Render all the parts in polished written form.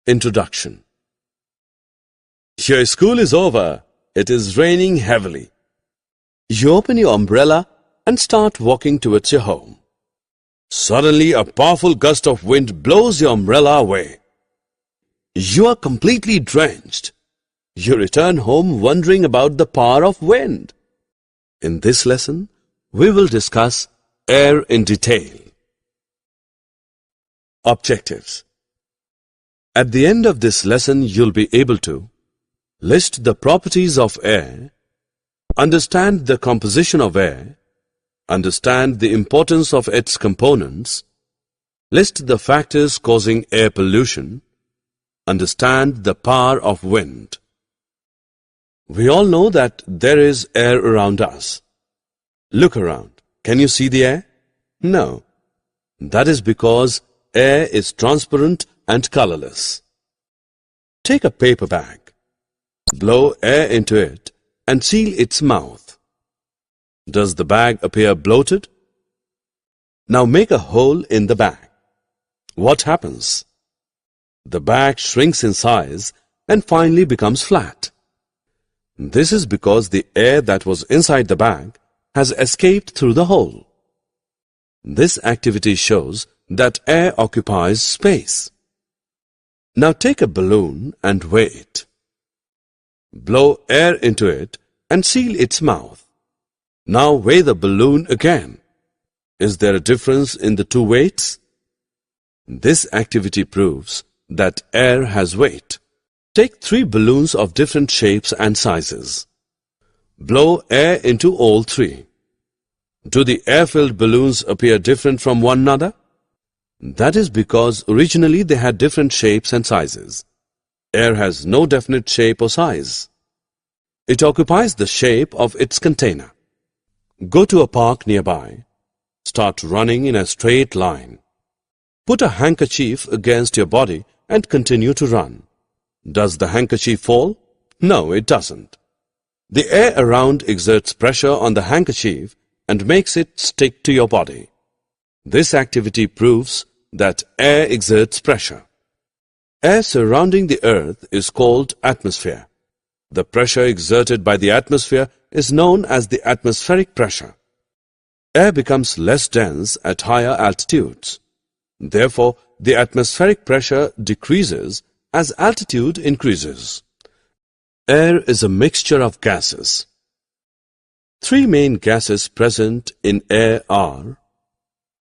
Introduction. Your school is over. It is raining heavily. You open your umbrella and start walking towards your home. Suddenly, a powerful gust of wind blows your umbrella away. You are completely drenched. You return home wondering about the power of wind. In this lesson, we will discuss air in detail. Objectives. At the end of this lesson, you'll be able to list the properties of air, understand the composition of air, understand the importance of its components, list the factors causing air pollution, understand the power of wind. We all know that there is air around us. Look around. Can you see the air? No. That is because air is transparent and colorless. Take a paper bag. Blow air into it and seal its mouth. Does the bag appear bloated? Now make a hole in the bag. What happens? The bag shrinks in size and finally becomes flat. This is because the air that was inside the bag has escaped through the hole. This activity shows that air occupies space. Now take a balloon and weigh it. Blow air into it and seal its mouth. Now weigh the balloon again. Is there a difference in the two weights? This activity proves that air has weight. Take 3 balloons of different shapes and sizes. Blow air into all 3. Do the air-filled balloons appear different from one another? That is because originally they had different shapes and sizes. Air has no definite shape or size. It occupies the shape of its container. Go to a park nearby. Start running in a straight line. Put a handkerchief against your body and continue to run. Does the handkerchief fall? No, it doesn't. The air around exerts pressure on the handkerchief and makes it stick to your body. This activity proves that air exerts pressure. Air surrounding the earth is called atmosphere. The pressure exerted by the atmosphere is known as the atmospheric pressure. Air becomes less dense at higher altitudes. Therefore, the atmospheric pressure decreases as altitude increases. Air is a mixture of gases. 3 main gases present in air are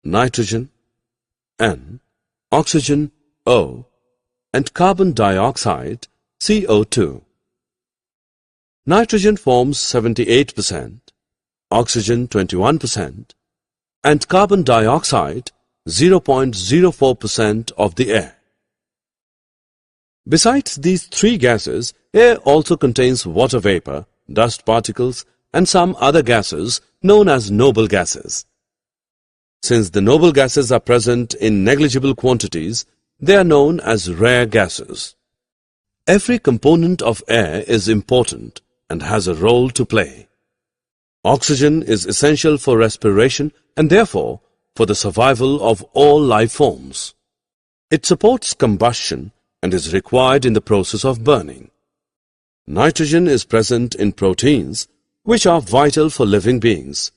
nitrogen, N, oxygen, O, and carbon dioxide, CO2. Nitrogen forms 78%, oxygen 21%, and carbon dioxide 0.04% of the air. Besides these 3 gases, air also contains water vapor, dust particles, and some other gases known as noble gases. Since the noble gases are present in negligible quantities, they are known as rare gases. Every component of air is important and has a role to play. Oxygen is essential for respiration and therefore for the survival of all life forms. It supports combustion and is required in the process of burning. Nitrogen is present in proteins, which are vital for living beings.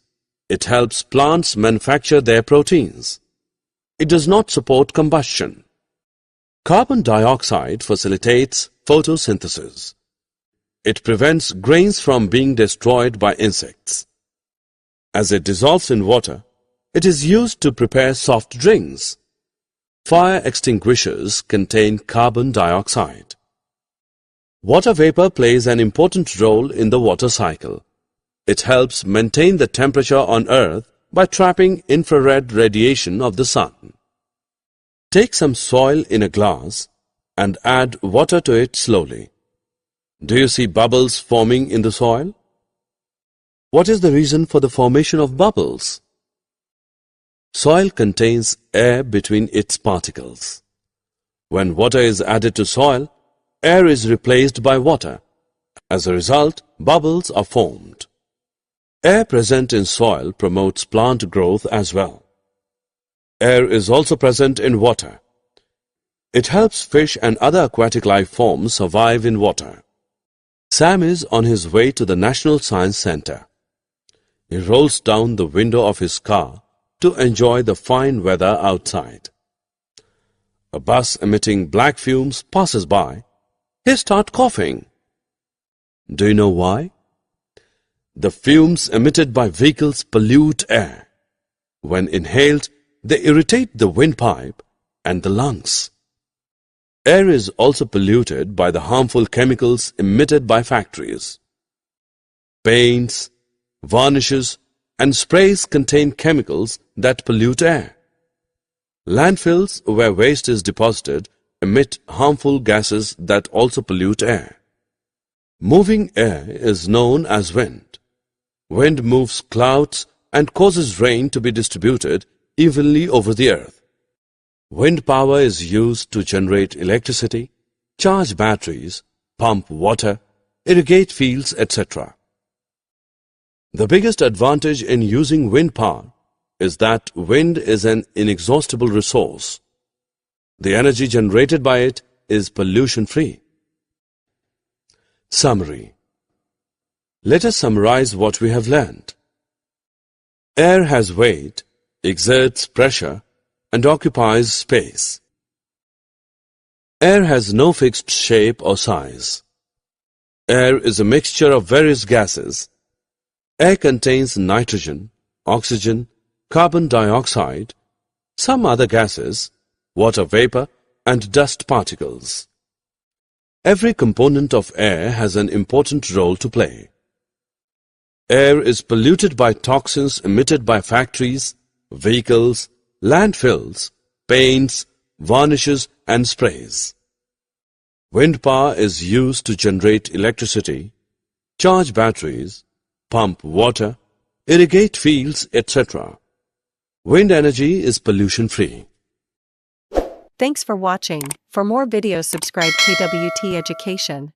It helps plants manufacture their proteins. It does not support combustion. Carbon dioxide facilitates photosynthesis. It prevents grains from being destroyed by insects. As it dissolves in water, it is used to prepare soft drinks. Fire extinguishers contain carbon dioxide. Water vapor plays an important role in the water cycle. It helps maintain the temperature on Earth by trapping infrared radiation of the sun. Take some soil in a glass and add water to it slowly. Do you see bubbles forming in the soil? What is the reason for the formation of bubbles? Soil contains air between its particles. When water is added to soil, air is replaced by water. As a result, bubbles are formed. Air present in soil promotes plant growth as well. Air is also present in water. It helps fish and other aquatic life forms survive in water. Sam is on his way to the National Science Center. He rolls down the window of his car to enjoy the fine weather outside. A bus emitting black fumes passes by. He starts coughing. Do you know why? The fumes emitted by vehicles pollute air. When inhaled, they irritate the windpipe and the lungs. Air is also polluted by the harmful chemicals emitted by factories. Paints, varnishes, and sprays contain chemicals that pollute air. Landfills where waste is deposited emit harmful gases that also pollute air. Moving air is known as wind. Wind moves clouds and causes rain to be distributed evenly over the earth. Wind power is used to generate electricity, charge batteries, pump water, irrigate fields, etc. The biggest advantage in using wind power is that wind is an inexhaustible resource. The energy generated by it is pollution-free. Summary. Let us summarize what we have learned. Air has weight, exerts pressure, and occupies space. Air has no fixed shape or size. Air is a mixture of various gases. Air contains nitrogen, oxygen, carbon dioxide, some other gases, water vapor, and dust particles. Every component of air has an important role to play. Air is polluted by toxins emitted by factories, vehicles, landfills, paints, varnishes, and sprays. Wind power is used to generate electricity, charge batteries, pump water, irrigate fields, etc. Wind energy is pollution-free. Thanks for watching. For more videos, subscribe KWT Education.